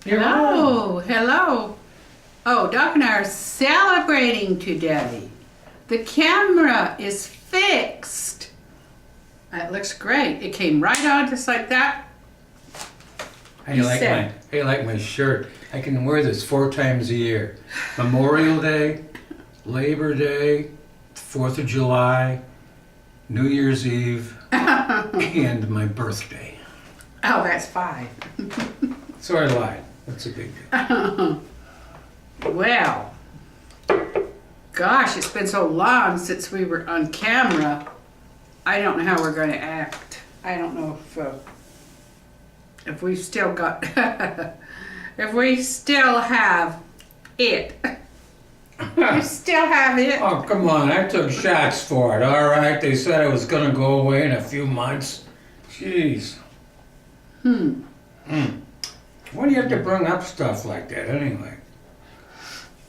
Hello, hello. Oh, Doc and I are celebrating today. The camera is fixed. It looks great. It came right on just like that. How you like my shirt? I can wear this 4 times a year. Memorial Day, Labor Day, 4th of July, New Year's Eve, and my birthday. Oh, that's 5. So I lied. That's a big deal. Well, gosh, it's been so long since we were on camera. I don't know how we're going to act. I don't know if we've still got, if we still have it. You still have it? Oh, come on. I took shots for it, all right? They said it was going to go away in a few months. Jeez. Why do you have to bring up stuff like that anyway?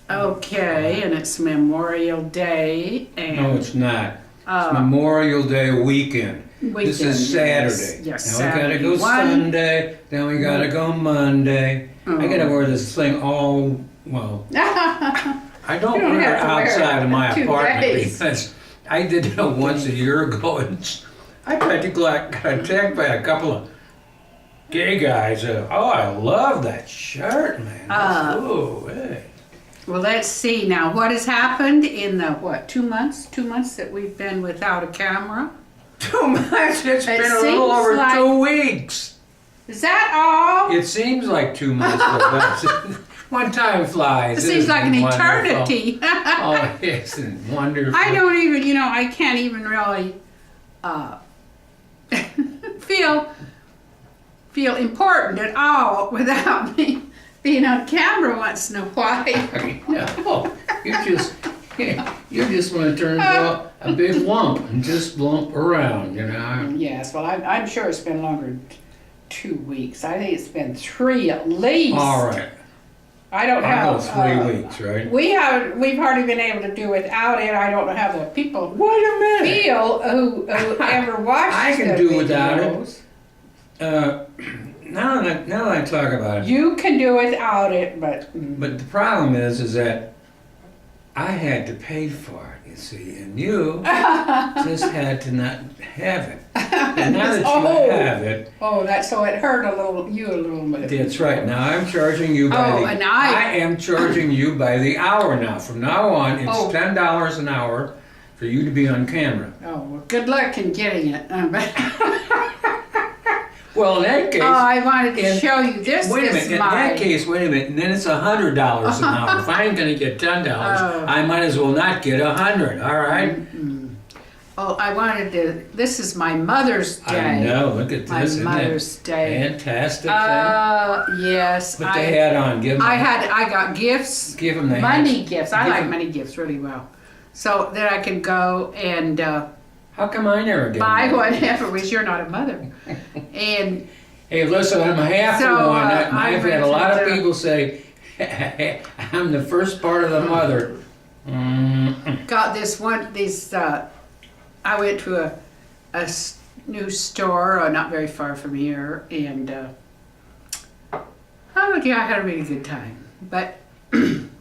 Okay, and it's Memorial Day. And No, it's not. It's Memorial Day weekend. This is Saturday. Yes, now we gotta go Sunday, then we gotta go Monday. I gotta wear this thing all, well, I don't wear it outside of my apartment because I did it once a year ago and I practically got attacked by a couple of gay guys. Oh, I love that shirt, man. Oh, hey. Well, let's see now. What has happened in the, 2 months? 2 months that we've been without a camera? 2 months? It's been a little over like, 2 weeks. Is that all? It seems like 2 months, but one time flies. It seems like an eternity. Oh, it's wonderful. I don't even, I can't even really feel important at all without me being on camera once in a while. No, you just want to turn into a big lump and just lump around, Yes, well, I'm sure it's been longer than 2 weeks. I think it's been 3 at least. All right. I don't know. 3 weeks, right? We've hardly been able to do without it. I don't know how the people Wait a minute. feel who ever watch I can the do videos. without it. Now that I talk about it. You can do without it, but But the problem is that I had to pay for it, you see, and you just had to not have it. And now that you have it, that's so it hurt you a little bit. that's right. Now I'm charging you by I am charging you by the hour now. From now on, it's $10 an hour for you to be on camera. Oh, well, good luck in getting it. Well, in that case... I wanted to show you this. Wait a minute. In that case, wait a minute. And then it's $100 an hour. If I ain't going to get $10, I might as well not get $100. All right? I wanted to... This is my Mother's Day. I know. Look at this. My Mother's Day. Fantastic. Yes. Put the hat on. Give them I got gifts. Give them the money hats. gifts. I like money gifts really well. So that I can go and... How come I never get buy one? whatever, because you're not a mother. And hey, listen, I'm half the one. I've had a lot of people say, I'm the first part of the mother. Got this one, I went to a new store, not very far from here, and I had a really good time. But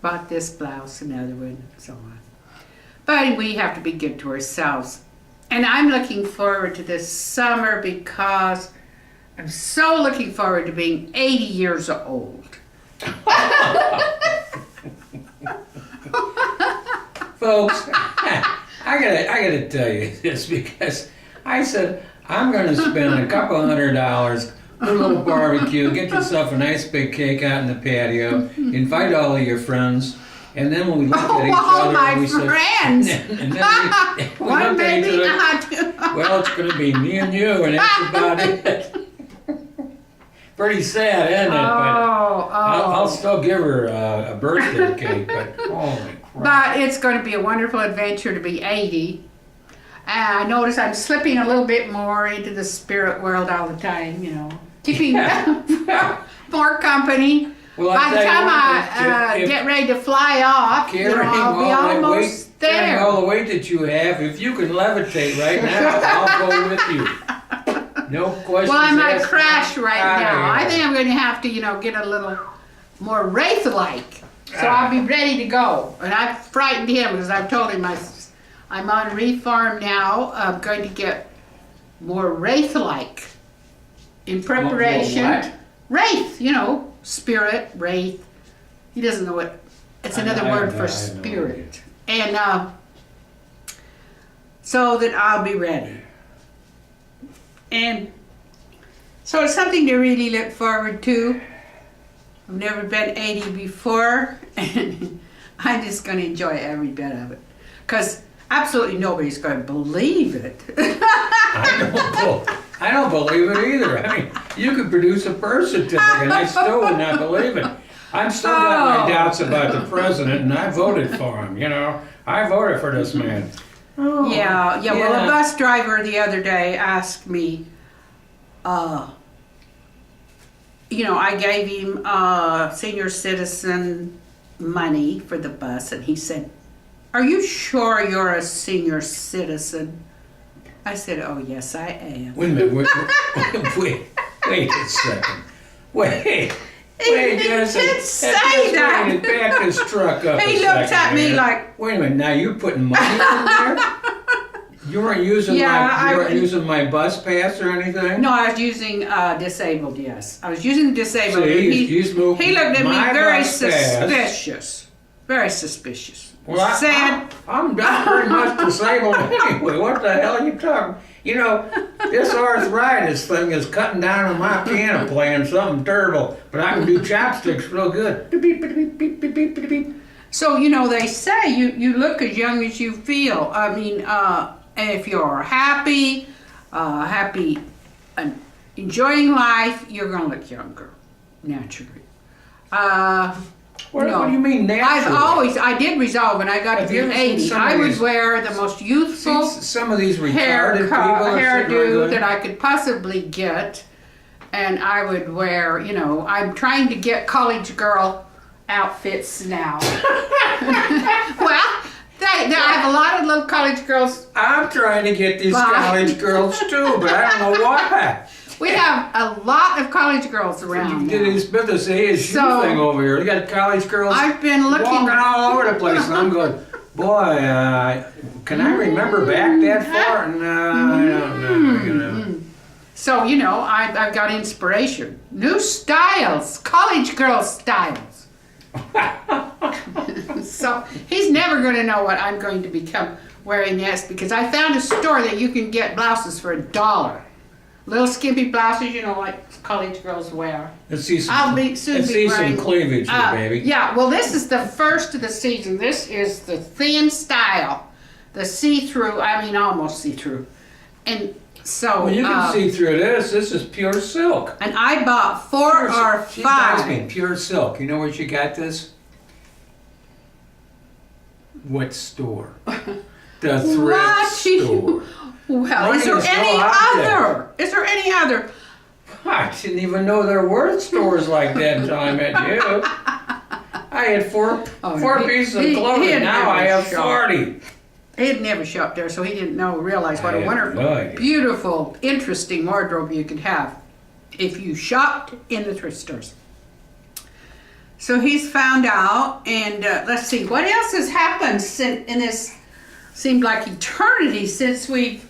bought this blouse, another one, and so on. But we have to be good to ourselves. And I'm looking forward to this summer because I'm so looking forward to being 80 years old. Folks, I gotta tell you this because I said I'm gonna spend a couple $100, do a little barbecue, get yourself a nice big cake out in the patio, invite all of your friends. And then when we looked at each other, my we said, friends! and then we One baby, well, it's going to be me and you, and that's about it. Pretty sad, isn't it? But I'll still give her a birthday cake, but holy crap. But it's going to be a wonderful adventure to be 80. And I notice I'm slipping a little bit more into the spirit world all the time, keeping more company. Well, by the time I get ready to fly off, I'll be almost there. Carrying all the weight that you have, if you can levitate right now, I'll go with you. No question. Well, I might crash right now. I think I'm going to have to, get a little more wraith-like. So I'll be ready to go. And I've frightened him because I've told him I'm on Refarm now. I'm going to get more wraith-like in preparation. What? Wraith, spirit, wraith. He doesn't know what. It's another word for spirit. And so that I'll be ready. And so it's something to really look forward to. I've never been 80 before, and I'm just going to enjoy every bit of it. Because absolutely nobody's going to believe it. I don't believe it either. I mean, you could produce a birth certificate and I still would not believe it. I've still got my doubts about the president, and I voted for him, I voted for this man. Oh, yeah. Well, a bus driver the other day asked me, I gave him senior citizen money for the bus, and he said, "Are you sure you're a senior citizen?" I said, "Oh, yes, I am." Wait a minute. Wait a second. Wait did say that. Back his truck up. He looked at me like, "Wait a minute. Now you're putting money in there? You weren't using using my bus pass or anything?" No, I was using disabled. Yes, I was using disabled. See, he looked at me very suspicious. Very suspicious. Well, I'm not very much disabled anyway. What the hell are you talking? This arthritis thing is cutting down on my piano playing something terrible, but I can do chopsticks real good. So, they say you look as young as you feel. I mean, if you're happy and enjoying life, you're going to look younger, naturally. What do you mean naturally? I did resolve when I got to be 80. I would wear the most youthful some of these retarded hairdo that I could possibly get. And I would wear, I'm trying to get college girl outfits now. Well, I have a lot of little college girls. I'm trying to get these college girls too, but I don't know why. We have a lot of college girls around. You did this business ASU thing over here. You got college girls I've been looking walking all over the place, and I'm going, boy, can I remember back that far? No, I don't know. So, I've got inspiration. New styles, college girl styles. So, he's never going to know what I'm going to become wearing next, because I found a store that you can get blouses for $1. Little skimpy blouses, like college girls wear. Let's see some, I'll be soon be wearing, some cleavage here, baby. Yeah, well, this is the first of the season. This is the thin style, the see-through. I mean, almost see-through, and so. Well, you can see through this. This is pure silk. And I bought 4 or 5. She buys me pure silk. You know where she got this? What store? The thrift store. Well, is there any other? Is there any other? I didn't even know there were stores like that until I met you. I had four pieces of clothing. Now I have 40. He had never shopped there, so he didn't realize what a wonderful, beautiful, interesting wardrobe you could have if you shopped in the thrift stores. So he's found out, and let's see, what else has happened in this, seemed like eternity since we've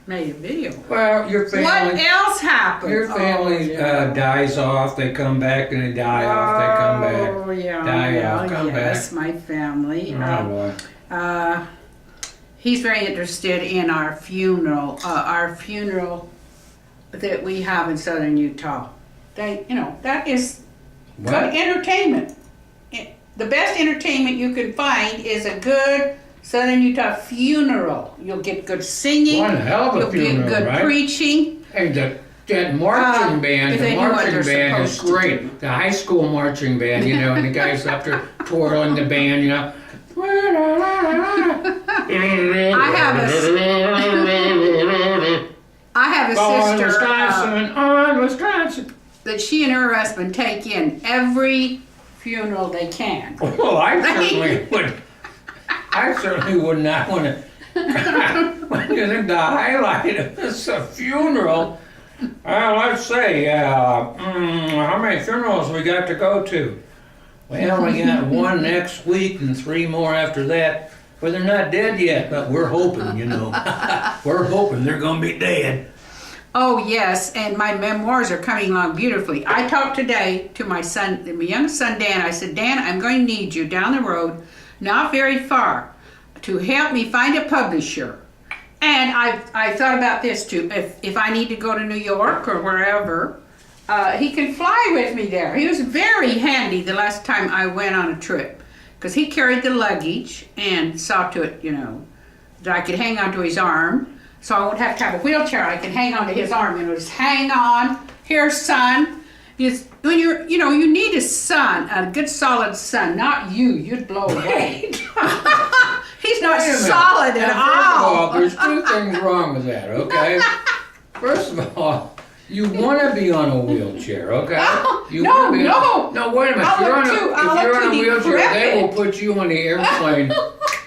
made a video. Well, your family. What else happened? Your family dies off, they come back, and they die off, they come back. Oh, yeah. Die off, come back. Yes, my family. Oh, boy. He's very interested in our funeral that we have in southern Utah. That is good entertainment. The best entertainment you can find is a good southern Utah funeral. You'll get good singing. One hell of a funeral, get good preaching. Hey, that marching band, the marching band is great. The high school marching band, and the guys up there twirling the band, I have a sister Wisconsin. That she and her husband take in every funeral they can. Well, I certainly would not want to. When you think the highlight of this funeral, Let's see. How many funerals we got to go to? Well, we got one next week and 3 more after that. Well, they're not dead yet, but we're hoping, you know. We're hoping they're going to be dead. Oh, yes, and my memoirs are coming along beautifully. I talked today to my son, my young son, Dan. I said, Dan, I'm going to need you down the road, not very far, to help me find a publisher. And I thought about this too. If I need to go to New York or wherever, he can fly with me there. He was very handy the last time I went on a trip, because he carried the luggage and saw to it, you know, that I could hang onto his arm. So I won't have to have a wheelchair. I can hang onto his arm and just hang on. Here, son. Because when you're, you know, you need a son, a good solid son, not you. You'd blow away. He's not solid at all. There's 2 things wrong with that, okay? First of all, you want to be on a wheelchair, okay? No, no. No, wait a minute. If you're on a wheelchair, they will put you on the airplane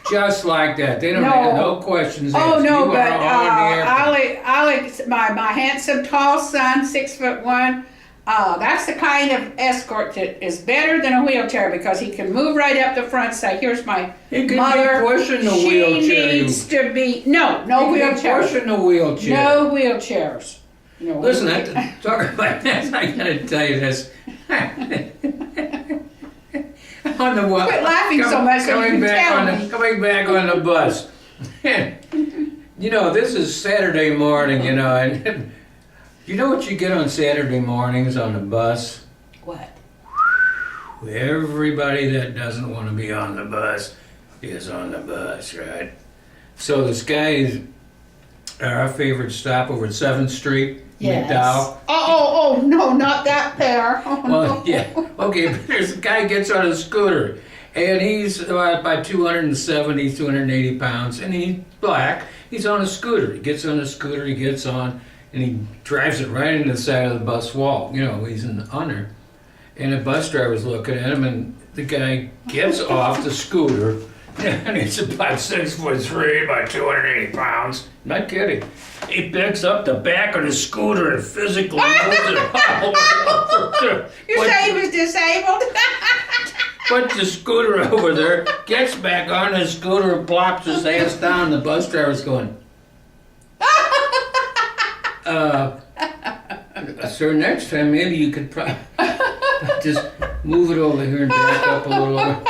just like that. They don't have no questions asked. Oh, no, you but are on the airplane. Alex, my handsome, tall son, 6'1", that's the kind of escort that is better than a wheelchair, because he can move right up the front, say, here's my mother. Be pushing the she wheelchair. Needs to be, no wheelchair. Pushing the wheelchair. No wheelchairs. No. Listen, talking about this, I gotta tell you this. On the what? Quit laughing so much so you can tell me. Coming back on the bus. You know, this is Saturday morning, you know, and you know what you get on Saturday mornings on the bus? What? Everybody that doesn't want to be on the bus is on the bus, right? So this guy is our favorite stop over at 7th Street. Yes. McDowell. Oh, no, not that pair. Oh, Well, no. yeah, okay, but there's a guy gets on a scooter, and he's about 270, 280 pounds, and he's black. He's on a scooter. He gets on a scooter, he gets on, and he drives it right into the side of the bus wall. You know, he's in the under. And the bus driver's looking at him, and the guy gets off the scooter, and he's about 6'3", about 280 pounds. Not kidding. He picks up the back of the scooter and physically moves it all over. You say he was disabled? Put the scooter over there, gets back on the scooter, and plops his ass down. The bus driver's going, sir, next time maybe you could just move it over here and back up a little.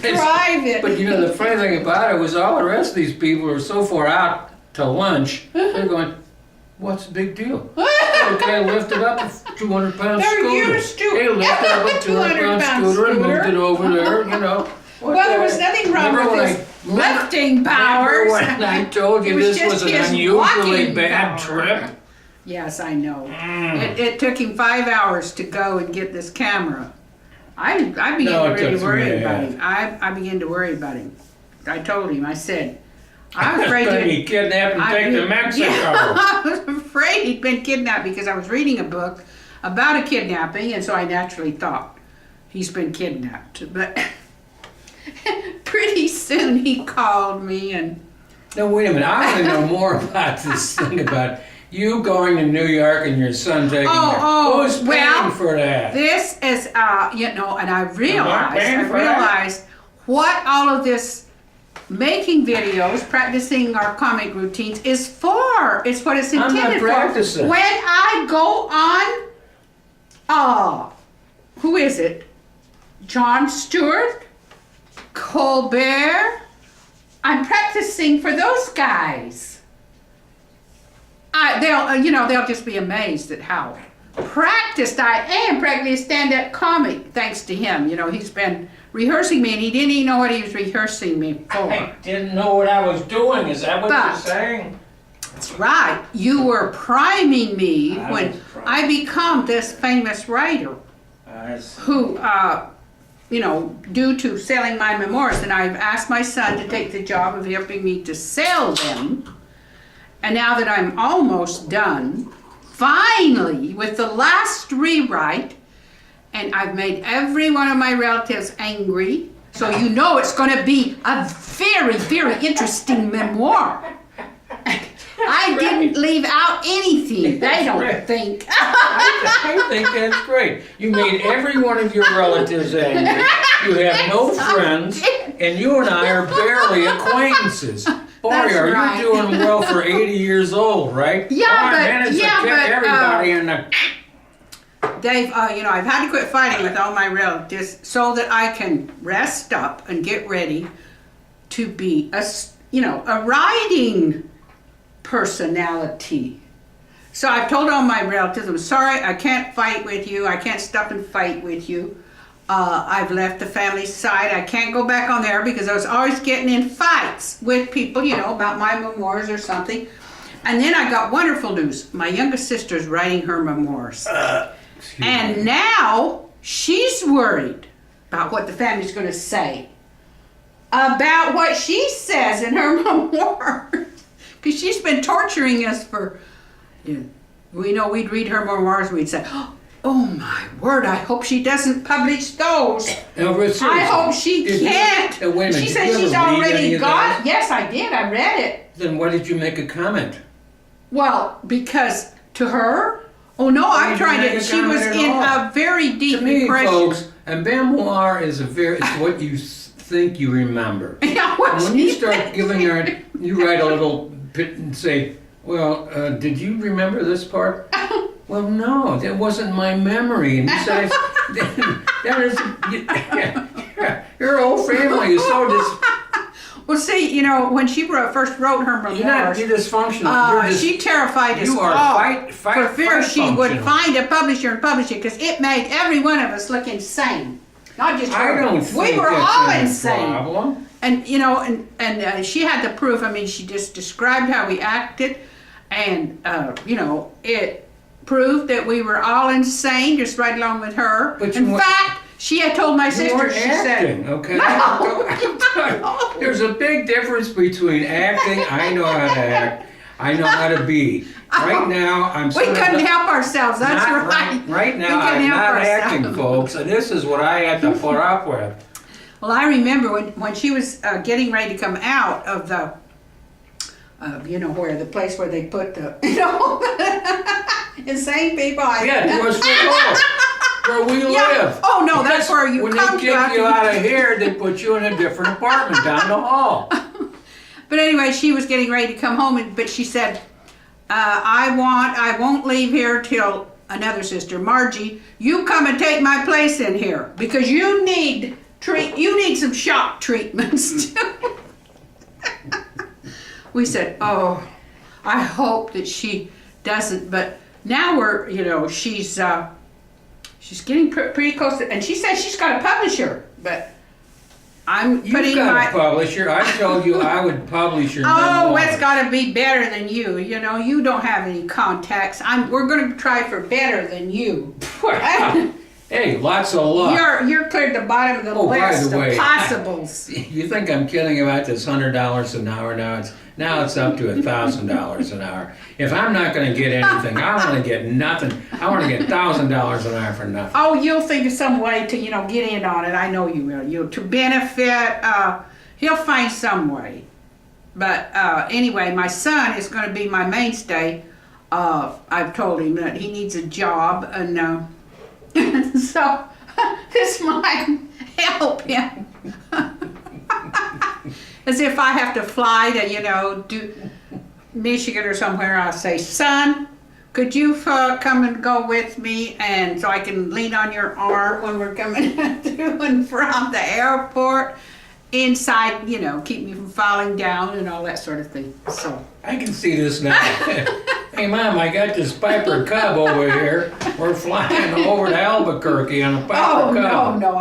Drive it. But you know, the funny thing about it was all the rest of these people were so far out to lunch, they're going, what's the big deal? The guy lifted up a 200-pound They're scooter. used to He lifted up a 200-pound scooter and moved it over there, you know. Well, there was nothing wrong with his lifting powers. Remember when I told you this was an unusually bad trip? Yes, I know. It took him 5 hours to go and get this camera. I began to really worry about him. I began to worry about him. I told him, I said, I was afraid he'd be kidnapped and taken to Mexico. Yeah, I was afraid he'd been kidnapped, because I was reading a book about a kidnapping, and so I naturally thought he's been kidnapped. But pretty soon he called me and... No, wait a minute. I want to know more about this thing about you going to New York and your son taking Who's paying for that? This is, you know, and I realized what all of this making videos, practicing our comic routines is for. It's what it's intended for. Practicing. When I go on, who is it? Jon Stewart, Colbert. I'm practicing for those guys. They'll just be amazed at how practiced I am practically stand-up comic, thanks to him. You know, he's been rehearsing me, and he didn't even know what he was rehearsing me for. I didn't know what I was doing. Is that what you're saying? That's right. You were priming me when I become this famous writer who, due to selling my memoirs, and I've asked my son to take the job of helping me to sell them. And now that I'm almost done, finally, with the last rewrite, and I've made every one of my relatives angry, so you know it's going to be a very, very interesting memoir. I didn't leave out anything. They don't Right. think. I think that's great. You made every one of your relatives angry. You have no friends, and you and I are barely acquaintances. Boy, That's are right. you doing well for 80 years old, right? Yeah, I but- managed yeah, to get but, everybody in the... Dave, I've had to quit fighting with all my relatives so that I can rest up and get ready to be a writing personality. So I've told all my relatives, I'm sorry, I can't fight with you. I can't stop and fight with you. I've left the family side. I can't go back on there because I was always getting in fights with people, about my memoirs or something. And then I got wonderful news. My youngest sister's writing her memoirs. And now she's worried about what the family's going to say about what she says in her memoirs. Because she's been torturing us for, we'd read her memoirs, we'd say, oh my word, I hope she doesn't publish those. I hope she can't. Wait a minute, She did said you ever she's read any already of got that? it. Yes, I did. I read it. Then why did you make a comment? Well, because to her, oh no, Why I'm did you trying make to, a she was comment at in all? a very deep To me, depression. folks, a memoir is it's what you think you remember. Yeah, what And when she you start thinks. giving her, you write a little bit and say, well, did you remember this part? Well, no, that wasn't my memory. And besides, that is, your whole family is so Well, see, when she first wrote her you're not memoirs, dysfunctional. You're just, she terrified us you are all fight for fear fight she would functional. find a publisher and publish it because it made every one of us look insane. Not just her. I don't think we were that's all any insane. problem. And she had the proof. I mean, she just described how we acted, and it proved that we were all insane, just right along with her. But In you fact, she had told my You sister. weren't She acting, said, okay? No. There's a big difference between acting. I know how to act. I know how to be. Right now, I'm We sort of couldn't help ourselves. That's not right. Right We now, couldn't I'm help not ourselves. acting, folks, and this is what I had to put up with. Well, I remember when she was getting ready to come out of the, where the place where they put the, insane people. Yeah, it was where we live. Oh no, that's where you When come they kick you out of here, they put you in a different apartment down the hall. But anyway, she was getting ready to come home, but she said, I won't leave here till another sister, Margie, you come and take my place in here because you need some shock treatments too. We said, oh, I hope that she doesn't, but now she's getting pretty close to, and she says she's got a publisher, but I'm You've putting got a publisher. I told you I would publish your memoir. it's got to be better than you. You don't have any contacts. We're going to try for better than you. Hey, lots of luck. You're cleared the bottom of the Oh, by list the way, of possibles. You think I'm kidding about this $100 an hour now it's up to $1,000 an hour. If I'm not going to get anything, I want to get nothing. I want to get $1,000 an hour for nothing. Oh, you'll think of some way to get in on it. I know you will. To benefit. He'll find some way. But anyway, my son is going to be my mainstay. I've told him that he needs a job, and so this might help him. As if I have to fly to, do Michigan or somewhere, I'll say, son, could you come and go with me, and so I can lean on your arm when we're coming to and from the airport, inside, keep me from falling down and all that sort of thing. So I can see this now. Hey, Mom, I got this Piper Cub over here. We're flying over to Albuquerque on a Piper Cub. no,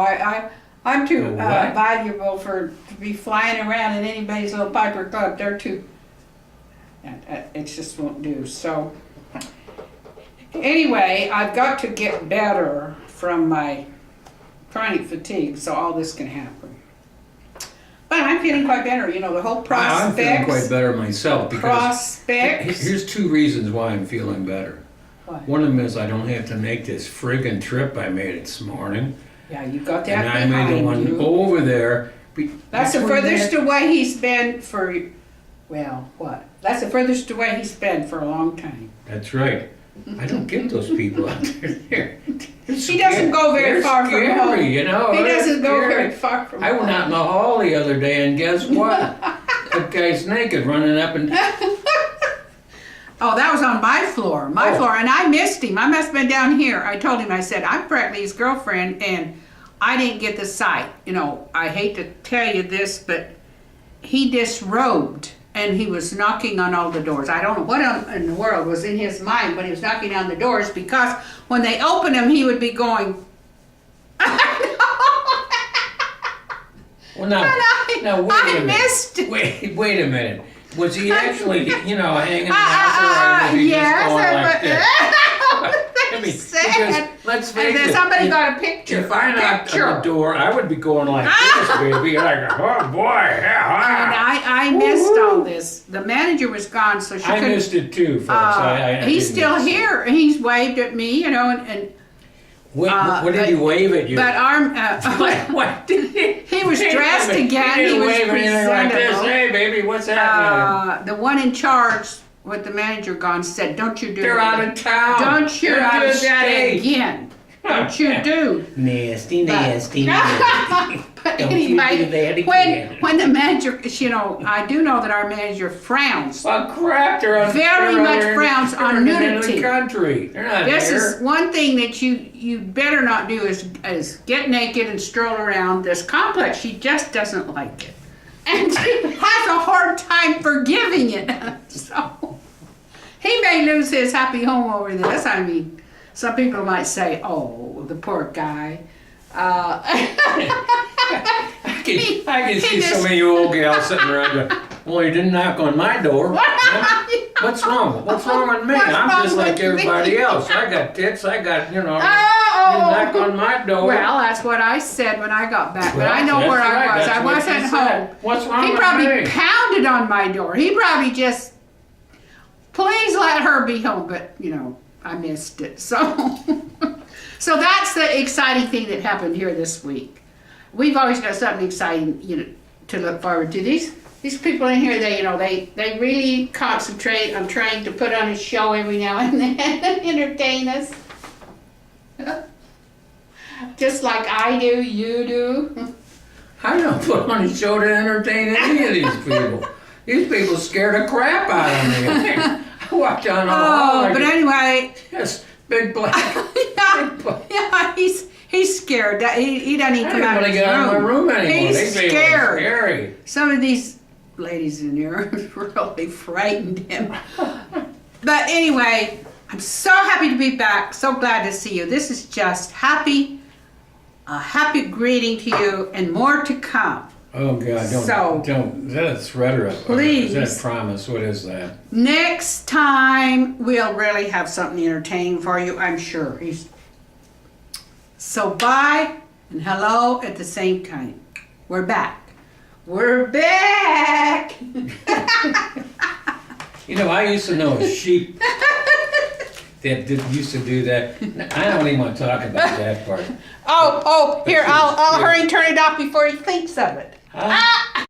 I'm too What? valuable to be flying around in anybody's little Piper Club. They're too. It just won't do. So anyway, I've got to get better from my chronic fatigue, so all this can happen. But I'm feeling quite better. The whole prospects. I'm feeling quite better myself because Prospects. here's 2 reasons why I'm feeling better. What? One of them is I don't have to make this friggin' trip I made this morning. Yeah, you got that And I behind made the one you. over there. That's the between furthest that- away he's been for Well, what? That's the furthest away he's been for a long time. That's right. I don't get those people out there. He doesn't go very far from home. You know, he doesn't go very far from home. I went out in the hall the other day, and guess what? That guy's naked running up and... Oh, that was on my floor. My floor. And I missed him. I must have been down here. I told him, I said, I'm practically his girlfriend, and I didn't get the sight. You know, I hate to tell you this, but he disrobed, and he was knocking on all the doors. I don't know what in the world was in his mind, but he was knocking on the doors, because when they opened them, he would be going... Well, now, I missed it. Wait a minute. Was he actually, you know, hanging out, or was he just going like this? I mean, because, let's face and then it, somebody got a picture. If I knocked on the door, I would be going like this, baby. Like, oh boy, yeah. And I missed all this. The manager was gone, so she couldn't. I missed it too, folks. He's still here. He's waved at me, you know, and what did he wave at you? But our what did he was dressed again. He was wave anything like this. presentable. Hey, baby, what's happening? The one in charge, with the manager gone, said, "Don't you do They're it. out of town. Don't you do that again. Don't you do." Nasty. But Don't anyway, you do that again. when the manager, you know, I do know that our manager frowns. Well, crap, they're Very much frowns on nudity. In the country. They're not This there. is one thing that you better not do is get naked and stroll around this complex. She just doesn't like it. And she has a hard time forgiving it. So he may lose his happy home over this. I mean, some people might say, "Oh, the poor guy." I can see some of you old gals sitting around going, "Well, he didn't knock on my door." What's wrong? What's wrong with me? I'm just like everybody else. I got tits. I got, you know, you knock on my door. Well, that's what I said when I got back. But I know That's where I right. was. That's I what wasn't you said. home. What's wrong He with probably me? pounded on my door. He probably just, please let her be home. But, you know, I missed it. So, so that's the exciting thing that happened here this week. We've always got something exciting, you know, to look forward to. These people in here, they really concentrate on trying to put on a show every now and then and entertain us. Just like I do, you do. I don't put on a show to entertain any of these people. These people scare the crap out of me. I walk down the hall. But anyway. Yes, big black. Yeah, he's scared. He doesn't even come out of his get out of my room anymore. He's These people are scared. Scary. Some of these ladies in here really frightened him. But anyway, I'm so happy to be back. So glad to see you. This is just a happy greeting to you, and more to come. Oh God! Don't. That's rhetoric. Please. Is that promise? What is that? Next time we'll really have something entertaining for you, I'm sure. So bye and hello at the same time. We're back. We're back. You know, I used to know a sheep that used to do that. I don't even want to talk about that part. Oh, here, I'll hurry and turn it off before he thinks of it. Huh?